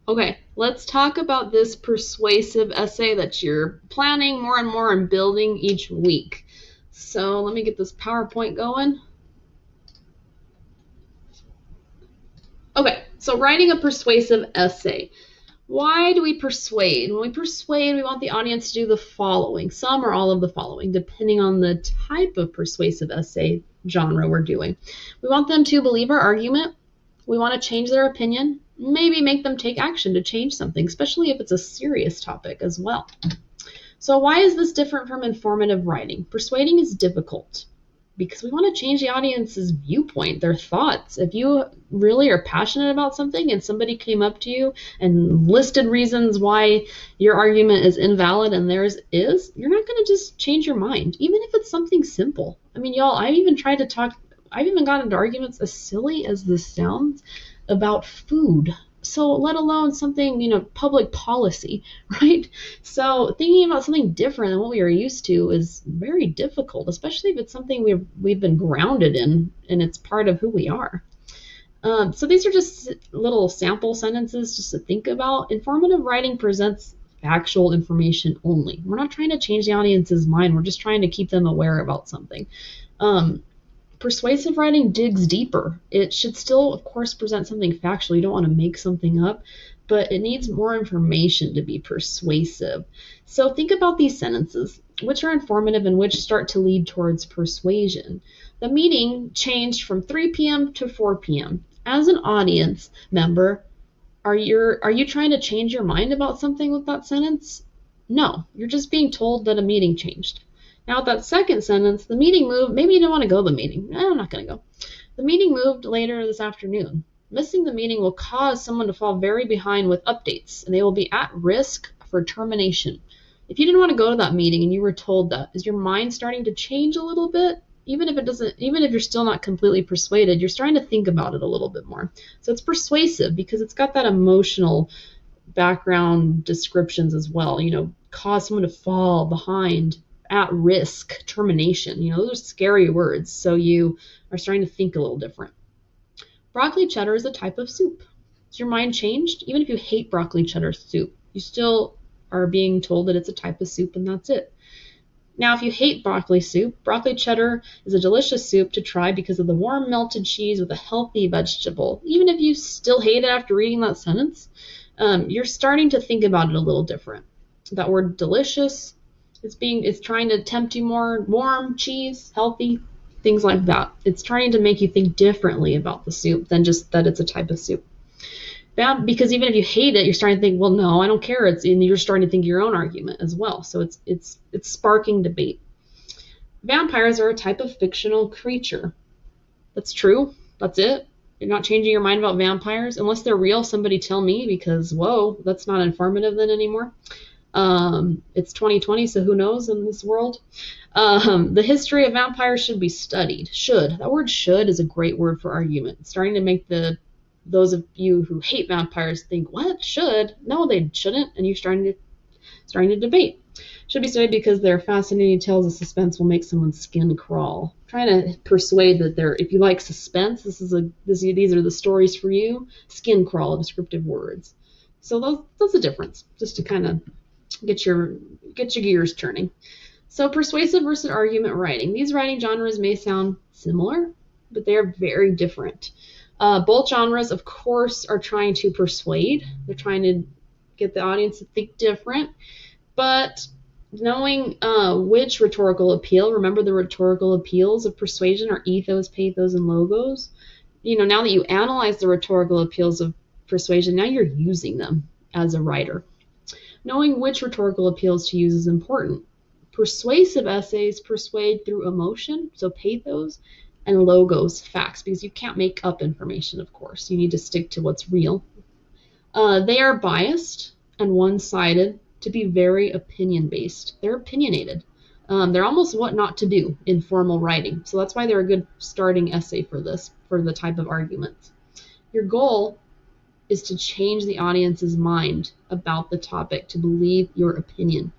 Okay, let's talk about this persuasive essay that you're planning more and more and building each week. So let me get this PowerPoint going. Okay, so writing a persuasive essay. Why do we persuade? When we persuade, we want the audience to do the following, some or all of the following, depending on the type of persuasive essay genre we're doing. We want them to believe our argument. We want to change their opinion, maybe make them take action to change something, especially if it's a serious topic as well. So why is this different from informative writing? Persuading is difficult because we want to change the audience's viewpoint, their thoughts. If you really are passionate about something and somebody came up to you and listed reasons why your argument is invalid and theirs is, you're not going to just change your mind, even if it's something simple. I mean, y'all, I've even got into arguments as silly as this sounds about food. So let alone something, public policy, right? So thinking about something different than what we are used to is very difficult, especially if it's something we've been grounded in and it's part of who we are. So these are just little sample sentences just to think about. Informative writing presents factual information only. We're not trying to change the audience's mind. We're just trying to keep them aware about something. Persuasive writing digs deeper. It should still, of course, present something factual. You don't want to make something up, but it needs more information to be persuasive. So think about these sentences. Which are informative and which start to lead towards persuasion? The meeting changed from 3 p.m. to 4 p.m. As an audience member, are you trying to change your mind about something with that sentence? No, you're just being told that a meeting changed. Now, with that second sentence, the meeting moved. Maybe you don't want to go to the meeting. I'm not going to go. The meeting moved later this afternoon. Missing the meeting will cause someone to fall very behind with updates, and they will be at risk for termination. If you didn't want to go to that meeting and you were told that, is your mind starting to change a little bit? Even if you're still not completely persuaded, you're starting to think about it a little bit more. So it's persuasive because it's got that emotional background descriptions as well. Cause someone to fall behind, at risk, termination. Those are scary words. So you are starting to think a little different. Broccoli cheddar is a type of soup. Has your mind changed? Even if you hate broccoli cheddar soup, you still are being told that it's a type of soup and that's it. Now, if you hate broccoli soup, broccoli cheddar is a delicious soup to try because of the warm melted cheese with a healthy vegetable. Even if you still hate it after reading that sentence, you're starting to think about it a little different. That word delicious, it's trying to tempt you more. Warm, cheese, healthy, things like that. It's trying to make you think differently about the soup than just that it's a type of soup. Because even if you hate it, you're starting to think, well, no, I don't care. And you're starting to think your own argument as well. So it's sparking debate. Vampires are a type of fictional creature. That's true. That's it. You're not changing your mind about vampires unless they're real. Somebody tell me, because whoa, that's not informative then anymore. It's 2020, so who knows in this world? The history of vampires should be studied. Should. That word should is a great word for argument. It's starting to make those of you who hate vampires think, what? Should? No, they shouldn't. And you're starting to debate. Should be studied because their fascinating tales of suspense will make someone's skin crawl. I'm trying to persuade that if you like suspense, these are the stories for you. Skin crawl, descriptive words. So that's the difference, just to kind of get your gears turning. So persuasive versus argument writing. These writing genres may sound similar, but they are very different. Both genres, of course, are trying to persuade. They're trying to get the audience to think different. But knowing which rhetorical appeal, remember the rhetorical appeals of persuasion are ethos, pathos, and logos. Now that you analyze the rhetorical appeals of persuasion, now you're using them as a writer. Knowing which rhetorical appeals to use is important. Persuasive essays persuade through emotion, so pathos, and logos, facts, because you can't make up information, of course. You need to stick to what's real. They are biased and one-sided to be very opinion-based. They're opinionated. They're almost what not to do in formal writing. So that's why they're a good starting essay for the type of arguments. Your goal is to change the audience's mind about the topic, to believe your opinion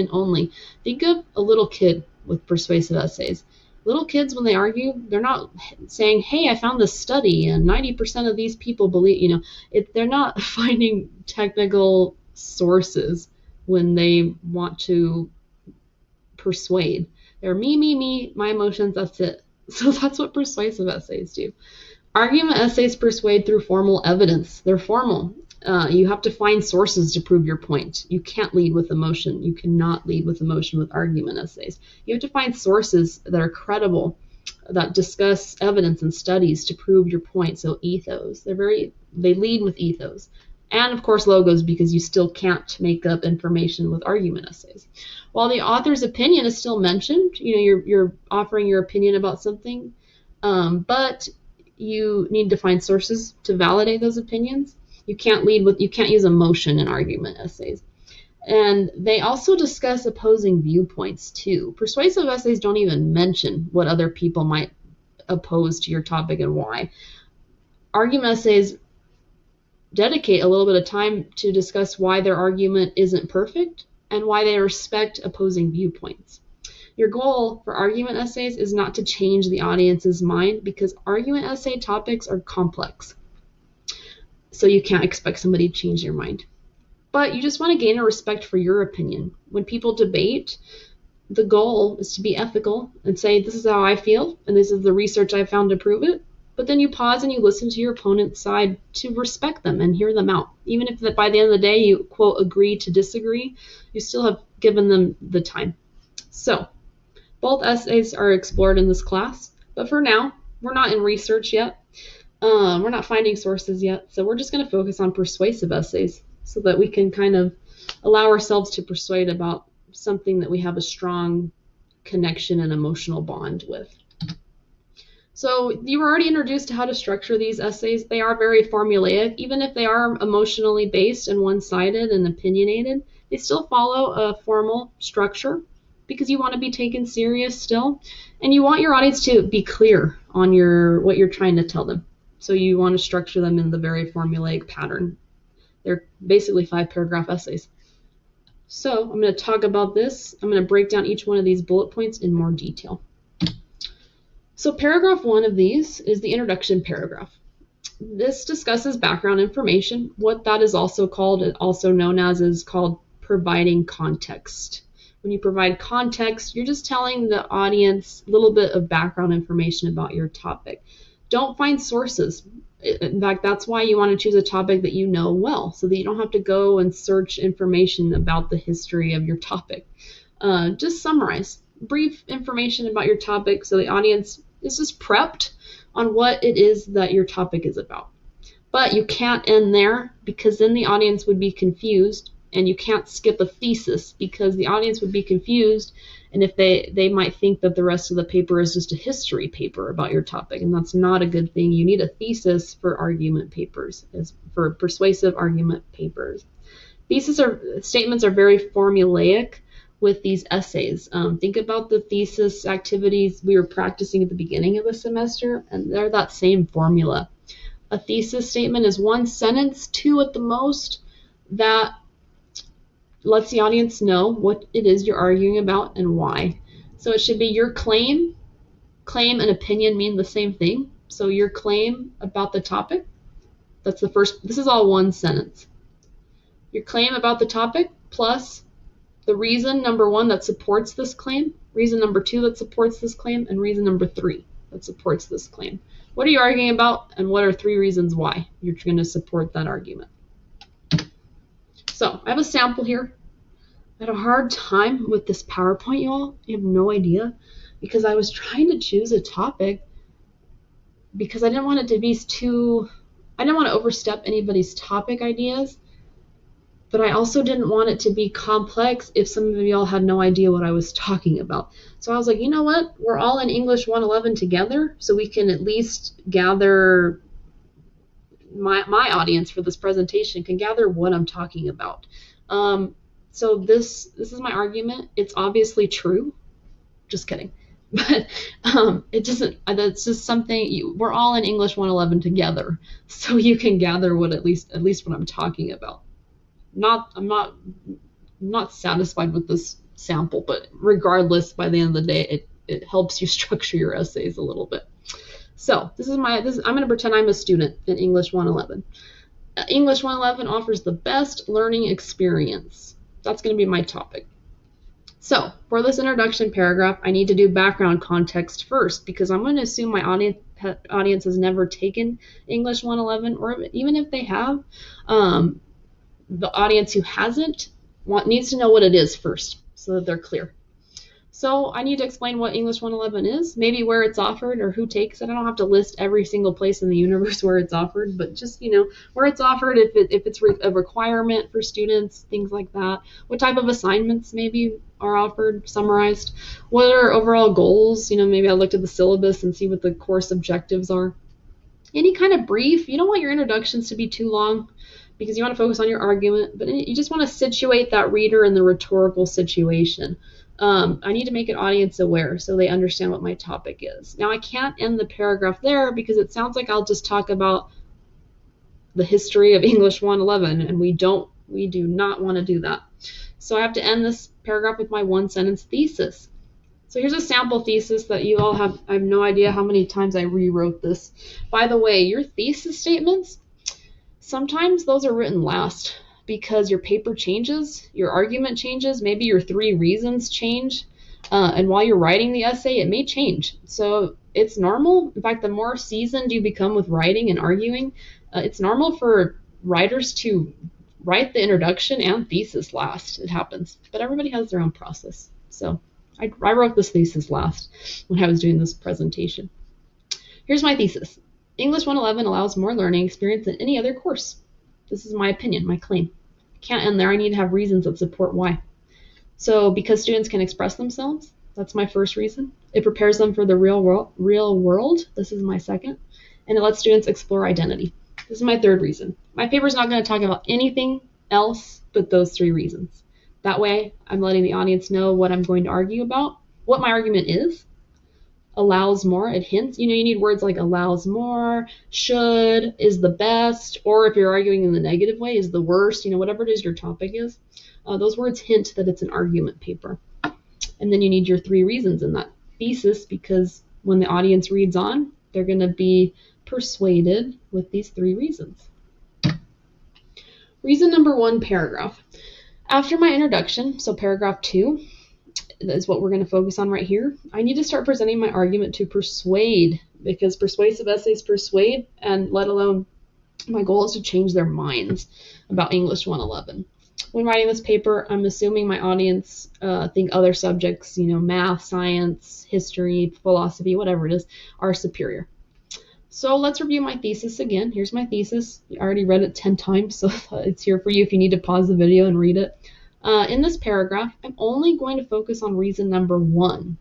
only. Think of a little kid with persuasive essays. Little kids, when they argue, they're not saying, hey, I found this study and 90% of these people believe, they're not finding technical sources when they want to persuade. They're me, my emotions, that's it. So that's what persuasive essays do. Argument essays persuade through formal evidence. They're formal. You have to find sources to prove your point. You can't lead with emotion. You cannot lead with emotion with argument essays. You have to find sources that are credible, that discuss evidence and studies to prove your point. So ethos. They lead with ethos. And of course logos, because you still can't make up information with argument essays. While the author's opinion is still mentioned, you're offering your opinion about something, but you need to find sources to validate those opinions. You can't use emotion in argument essays. And they also discuss opposing viewpoints too. Persuasive essays don't even mention what other people might oppose to your topic and why. Argument essays dedicate a little bit of time to discuss why their argument isn't perfect and why they respect opposing viewpoints. Your goal for argument essays is not to change the audience's mind, because argument essay topics are complex. So you can't expect somebody to change their mind. But you just want to gain a respect for your opinion. When people debate, the goal is to be ethical and say, this is how I feel, and this is the research I found to prove it. But then you pause and you listen to your opponent's side to respect them and hear them out. Even if by the end of the day you, quote, agree to disagree, you still have given them the time. So, both essays are explored in this class, but for now, we're not in research yet. We're not finding sources yet, so we're just going to focus on persuasive essays so that we can kind of allow ourselves to persuade about something that we have a strong connection and emotional bond with. So you were already introduced to how to structure these essays. They are very formulaic. Even if they are emotionally based and one-sided and opinionated, they still follow a formal structure, because you want to be taken serious still, and you want your audience to be clear on what you're trying to tell them. So you want to structure them in the very formulaic pattern. They're basically 5-paragraph essays. So I'm going to talk about this. I'm going to break down each one of these bullet points in more detail. So paragraph 1 of these is the introduction paragraph. This discusses background information. What that is also called, also known as, is called providing context. When you provide context, you're just telling the audience a little bit of background information about your topic. Don't find sources. In fact, that's why you want to choose a topic that you know well, so that you don't have to go and search information about the history of your topic. Just summarize brief information about your topic so the audience is just prepped on what it is that your topic is about. But you can't end there, because then the audience would be confused, and you can't skip a thesis, because the audience would be confused, and if they might think that the rest of the paper is just a history paper about your topic, and that's not a good thing. You need a thesis for argument papers, for persuasive argument papers. Statements are very formulaic with these essays. Think about the thesis activities we were practicing at the beginning of the semester, and they're that same formula. A thesis statement is 1 sentence, 2 at the most, that lets the audience know what it is you're arguing about and why. So it should be your claim. Claim and opinion mean the same thing. So your claim about the topic, that's the first, this is all 1 sentence. Your claim about the topic plus the reason number 1 that supports this claim, reason number 2 that supports this claim, and reason number 3 that supports this claim. What are you arguing about, and what are 3 reasons why you're going to support that argument? So I have a sample here. I had a hard time with this PowerPoint, y'all. You have no idea, because I was trying to choose a topic because I didn't want it to be I didn't want to overstep anybody's topic ideas, but I also didn't want it to be complex if some of y'all had no idea what I was talking about. So I was like, you know what? We're all in English 111 together, so we can at least gather, my audience for this presentation can gather what I'm talking about. So this is my argument. It's obviously true. Just kidding. But it doesn't, that's just something, we're all in English 111 together, so you can gather what at least what I'm talking about. I'm not satisfied with this sample, but regardless, by the end of the day, it helps you structure your essays a little bit. So I'm going to pretend I'm a student in English 111. English 111 offers the best learning experience. That's going to be my topic. So for this introduction paragraph, I need to do background context first because I'm going to assume my audience has never taken English 111, or even if they have, the audience who hasn't needs to know what it is first so that they're clear. So I need to explain what English 111 is, maybe where it's offered or who takes it. I don't have to list every single place in the universe where it's offered, but just, where it's offered, if it's a requirement for students, things like that. What type of assignments maybe are offered, summarized. What are overall goals? Maybe I looked at the syllabus and see what the course objectives are. Any kind of brief. You don't want your introductions to be too long because you want to focus on your argument, but you just want to situate that reader in the rhetorical situation. I need to make an audience aware so they understand what my topic is. Now, I can't end the paragraph there because it sounds like I'll just talk about the history of English 111, and we do not want to do that. So I have to end this paragraph with my one-sentence thesis. So here's a sample thesis that you all have. I have no idea how many times I rewrote this. By the way, your thesis statements, sometimes those are written last because your paper changes, your argument changes, maybe your 3 reasons change, and while you're writing the essay, it may change. So it's normal. In fact, the more seasoned you become with writing and arguing, it's normal for writers to write the introduction and thesis last. It happens, but everybody has their own process. So I wrote this thesis last when I was doing this presentation. Here's my thesis. English 111 allows more learning experience than any other course. This is my opinion, my claim. I can't end there. I need to have reasons that support why. So because students can express themselves, that's my first reason. It prepares them for the real world. This is my second. And it lets students explore identity. This is my third reason. My paper is not going to talk about anything else but those 3 reasons. That way, I'm letting the audience know what I'm going to argue about, what my argument is. Allows more, it hints. You need words like allows more, should, is the best, or if you're arguing in the negative way, is the worst, whatever it is your topic is. Those words hint that it's an argument paper. And then you need your 3 reasons in that thesis because when the audience reads on, they're going to be persuaded with these 3 reasons. Reason number 1, paragraph. After my introduction, so paragraph 2, is what we're going to focus on right here. I need to start presenting my argument to persuade because persuasive essays persuade, and let alone my goal is to change their minds about English 111. When writing this paper, I'm assuming my audience think other subjects, math, science, history, philosophy, whatever it is, are superior. So let's review my thesis again. Here's my thesis. I already read it 10 times, so it's here for you if you need to pause the video and read it. In this paragraph, I'm only going to focus on reason number 1,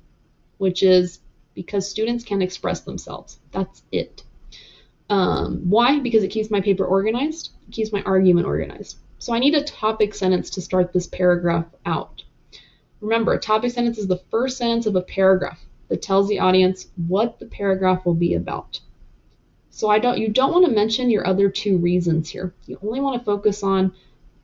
which is because students can express themselves. That's it. Why? Because it keeps my paper organized. It keeps my argument organized. So I need a topic sentence to start this paragraph out. Remember, a topic sentence is the first sentence of a paragraph that tells the audience what the paragraph will be about. So you don't want to mention your other 2 reasons here. You only want to focus on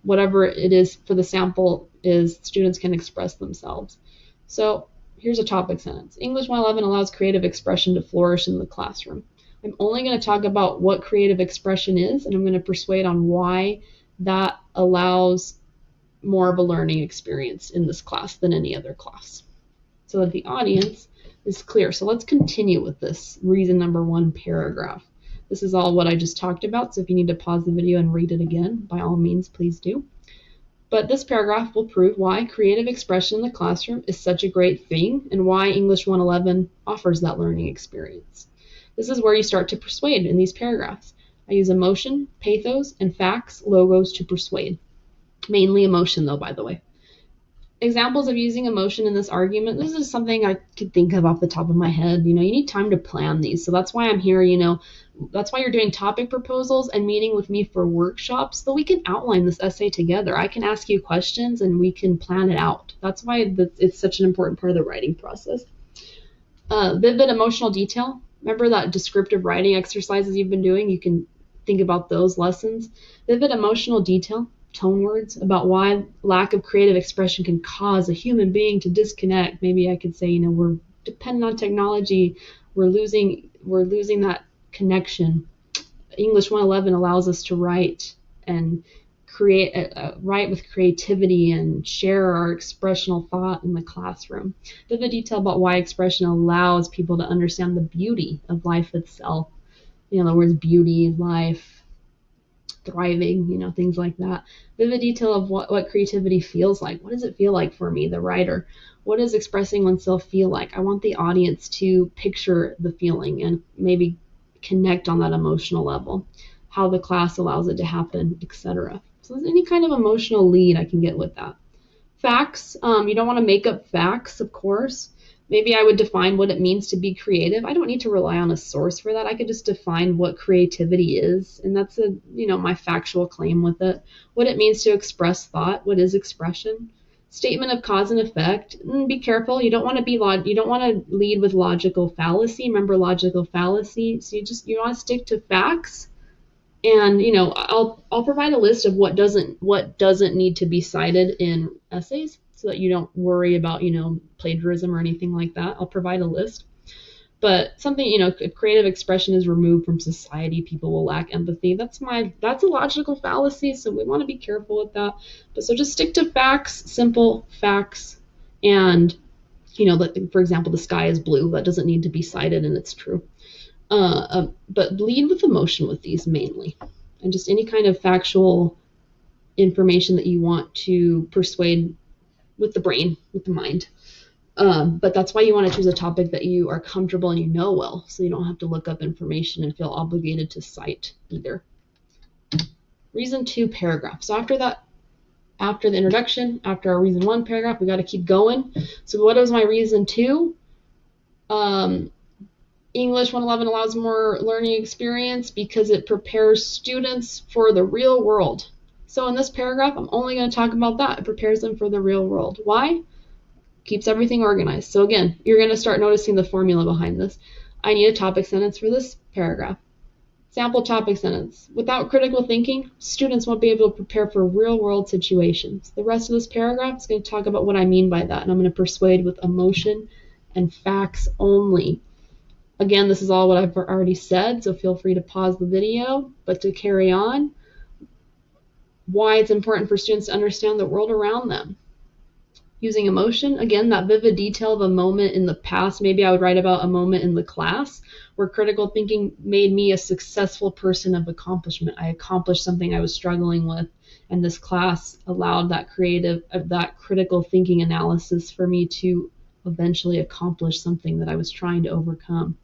whatever it is for the sample is students can express themselves. So here's a topic sentence. English 111 allows creative expression to flourish in the classroom. I'm only going to talk about what creative expression is, and I'm going to persuade on why that allows more of a learning experience in this class than any other class, so that the audience is clear. So let's continue with this reason number 1 paragraph. This is all what I just talked about, so if you need to pause the video and read it again, by all means, please do. But this paragraph will prove why creative expression in the classroom is such a great thing and why English 111 offers that learning experience. This is where you start to persuade in these paragraphs. I use emotion, pathos, and facts, logos to persuade. Mainly emotion, though, by the way. Examples of using emotion in this argument. This is something I could think of off the top of my head. You need time to plan these. So that's why I'm here, That's why you're doing topic proposals and meeting with me for workshops, so we can outline this essay together. I can ask you questions and we can plan it out. That's why it's such an important part of the writing process. Vivid emotional detail. Remember that descriptive writing exercises you've been doing? You can think about those lessons. Vivid emotional detail. Tone words about why lack of creative expression can cause a human being to disconnect. Maybe I could say, we're dependent on technology, we're losing that connection. English 111 allows us to write and write with creativity and share our expressional thought in the classroom. Vivid detail about why expression allows people to understand the beauty of life itself. The words beauty, life, thriving, things like that. Vivid detail of what creativity feels like. What does it feel like for me, the writer? What does expressing oneself feel like? I want the audience to picture the feeling and maybe connect on that emotional level, how the class allows it to happen, etc. So there's any kind of emotional lead I can get with that. Facts, you don't want to make up facts, of course. Maybe I would define what it means to be creative. I don't need to rely on a source for that. I could just define what creativity is, and that's my factual claim with it. What it means to express thought. What is expression? Statement of cause and effect. Be careful. You don't want to lead with logical fallacy. Remember logical fallacy. So you want to stick to facts. And I'll provide a list of what doesn't need to be cited in essays, so that you don't worry about plagiarism or anything like that. I'll provide a list. But something, if creative expression is removed from society, people will lack empathy. That's a logical fallacy, so we want to be careful with that. But so just stick to facts, simple facts, and for example, the sky is blue. That doesn't need to be cited, and it's true. But lead with emotion with these mainly, and just any kind of factual information that you want to persuade with the brain, with the mind. But that's why you want to choose a topic that you are comfortable and well, so you don't have to look up information and feel obligated to cite either. Reason 2 paragraph. So after the introduction, after our reason 1 paragraph, we got to keep going. So what is my reason 2? English 111 allows more learning experience because it prepares students for the real world. So in this paragraph, I'm only going to talk about that. It prepares them for the real world. Why? Keeps everything organized. So again, you're going to start noticing the formula behind this. I need a topic sentence for this paragraph. Sample topic sentence. Without critical thinking, students won't be able to prepare for real world situations. The rest of this paragraph is going to talk about what I mean by that, and I'm going to persuade with emotion and facts only. Again, this is all what I've already said, so feel free to pause the video. But to carry on, why it's important for students to understand the world around them. Using emotion, again, that vivid detail of a moment in the past. Maybe I would write about a moment in the class where critical thinking made me a successful person of accomplishment. I accomplished something I was struggling with, and this class allowed that critical thinking analysis for me to eventually accomplish something that I was trying to overcome.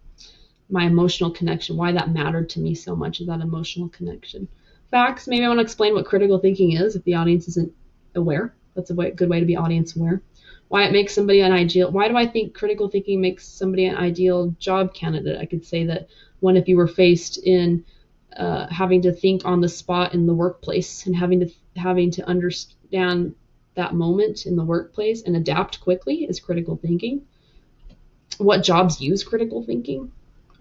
My emotional connection, why that mattered to me so much, is that emotional connection. Facts, maybe I want to explain what critical thinking is if the audience isn't aware. That's a good way to be audience aware. Why it makes somebody an ideal, why do I think critical thinking makes somebody an ideal job candidate? I could say that if you were faced in having to think on the spot in the workplace and having to understand that moment in the workplace and adapt quickly is critical thinking. What jobs use critical thinking?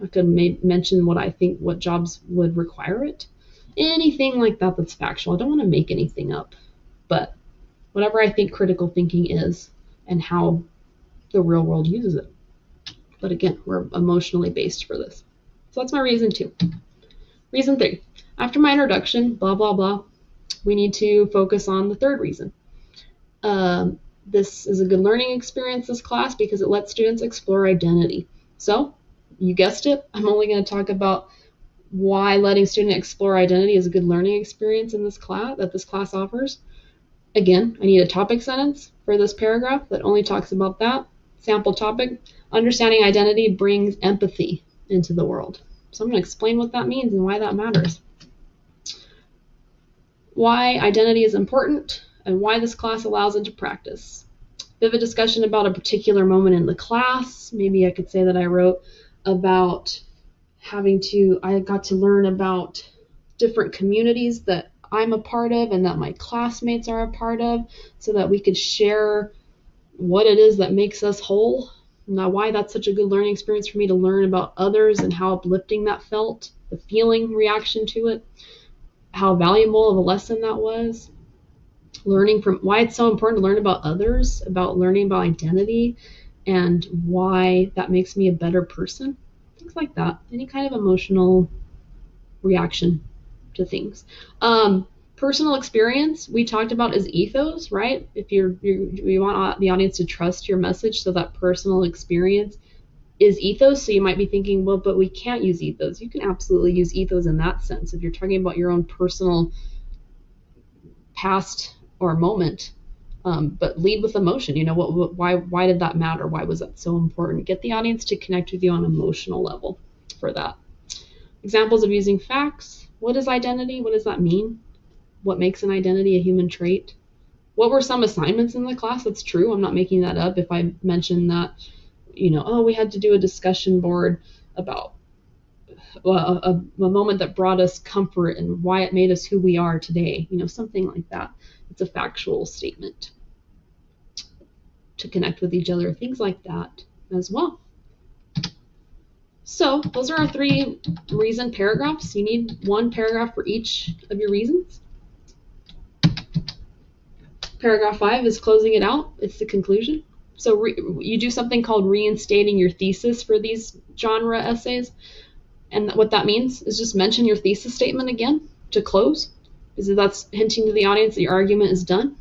I could mention what jobs would require it. Anything like that that's factual. I don't want to make anything up, but whatever I think critical thinking is and how the real world uses it. But again, we're emotionally based for this. So that's my reason 2. Reason 3. After my introduction, blah, blah, blah, we need to focus on the 3rd reason. This is a good learning experience, this class, because it lets students explore identity. So, you guessed it, I'm only going to talk about why letting students explore identity is a good learning experience in this class, that this class offers. Again, I need a topic sentence for this paragraph that only talks about that. Sample topic, understanding identity brings empathy into the world. So I'm going to explain what that means and why that matters. Why identity is important and why this class allows it to practice. Vivid discussion about a particular moment in the class. Maybe I could say that I wrote about I got to learn about different communities that I'm a part of and that my classmates are a part of, so that we could share what it is that makes us whole. Now, why that's such a good learning experience for me to learn about others and how uplifting that felt, the feeling reaction to it, how valuable of a lesson that was. Learning from why it's so important to learn about others, about learning about identity, and why that makes me a better person. Things like that. Any kind of emotional reaction to things. Personal experience we talked about is ethos, right? If you want the audience to trust your message, so that personal experience is ethos. So you might be thinking, well, but we can't use ethos. You can absolutely use ethos in that sense if you're talking about your own personal past or moment. But lead with emotion. You know, why did that matter? Why was that so important? Get the audience to connect with you on an emotional level for that. Examples of using facts. What is identity? What does that mean? What makes an identity a human trait? What were some assignments in the class? That's true. I'm not making that up. If I mention that, you know, oh, we had to do a discussion board about a moment that brought us comfort and why it made us who we are today, you know, something like that. It's a factual statement to connect with each other, things like that as well. So those are our 3 reason paragraphs. You need 1 paragraph for each of your reasons. Paragraph 5 is closing it out. It's the conclusion. So you do something called reinstating your thesis for these genre essays. And what that means is just mention your thesis statement again to close, because that's hinting to the audience that your argument is done.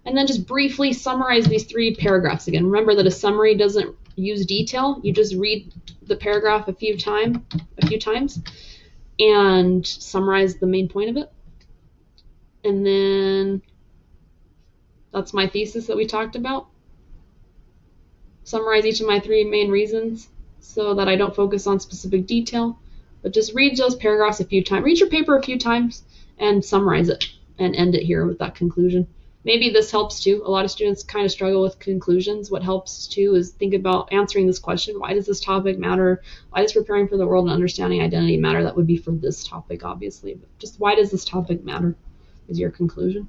And then just briefly summarize these 3 paragraphs again. Remember that a summary doesn't use detail. You just read the paragraph a few times and summarize the main point of it. And then that's my thesis that we talked about. Summarize each of my 3 main reasons so that I don't focus on specific detail, but just read those paragraphs a few times. Read your paper a few times and summarize it and end it here with that conclusion. Maybe this helps too. A lot of students kind of struggle with conclusions. What helps too is think about answering this question. Why does this topic matter? Why does preparing for the world and understanding identity matter? That would be for this topic, obviously, but just why does this topic matter is your conclusion.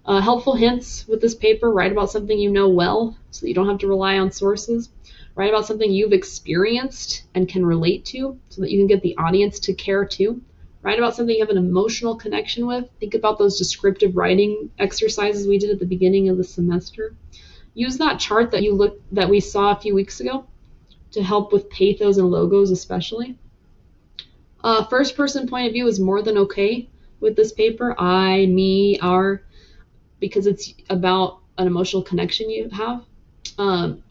Helpful hints with this paper: write about something you know well so that you don't have to rely on sources. Write about something you've experienced and can relate to so that you can get the audience to care too. Write about something you have an emotional connection with. Think about those descriptive writing exercises we did at the beginning of the semester. Use that chart that we saw a few weeks ago to help with pathos and logos especially. First person point of view is more than okay with this paper. I, me, our, because it's about an emotional connection you have.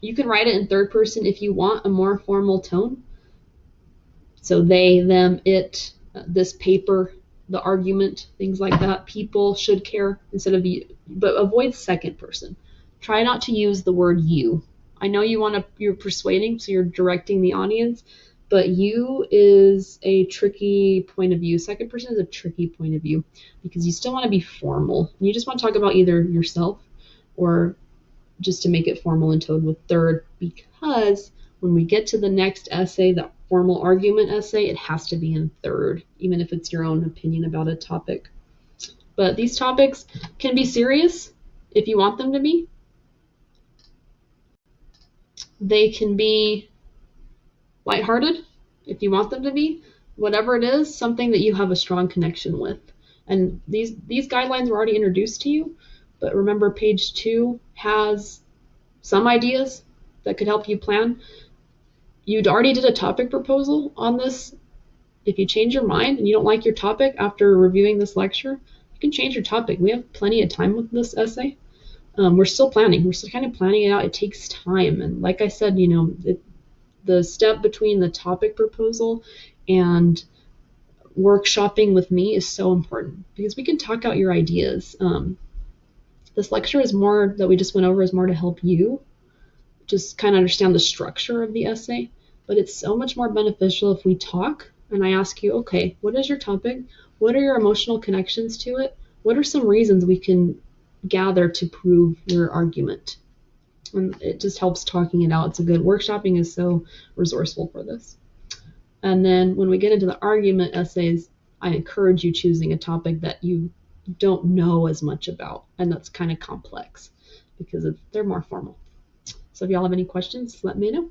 You can write it in third person if you want a more formal tone. So they, them, it, this paper, the argument, things like that. People should care instead of you, but avoid second person. Try not to use the word you. I know you're persuading, so you're directing the audience, but you is a tricky point of view. Second person is a tricky point of view because you still want to be formal. You just want to talk about either yourself or just to make it formal and tone with third, because when we get to the next essay, the formal argument essay, it has to be in third, even if it's your own opinion about a topic. But these topics can be serious if you want them to be. They can be lighthearted if you want them to be. Whatever it is, something that you have a strong connection with. And these guidelines were already introduced to you, but remember page 2 has some ideas that could help you plan. You already did a topic proposal on this. If you change your mind and you don't like your topic after reviewing this lecture, you can change your topic. We have plenty of time with this essay. We're still planning. We're still kind of planning it out. It takes time. And like I said, the step between the topic proposal and workshopping with me is so important because we can talk out your ideas. This lecture is more that we just went over is more to help you just kind of understand the structure of the essay, but it's so much more beneficial if we talk and I ask you, okay, what is your topic? What are your emotional connections to it? What are some reasons we can gather to prove your argument? And it just helps talking it out. It's a good workshopping is so resourceful for this. And then when we get into the argument essays, I encourage you choosing a topic that you don't know as much about and that's kind of complex because they're more formal. So if y'all have any questions, let me know.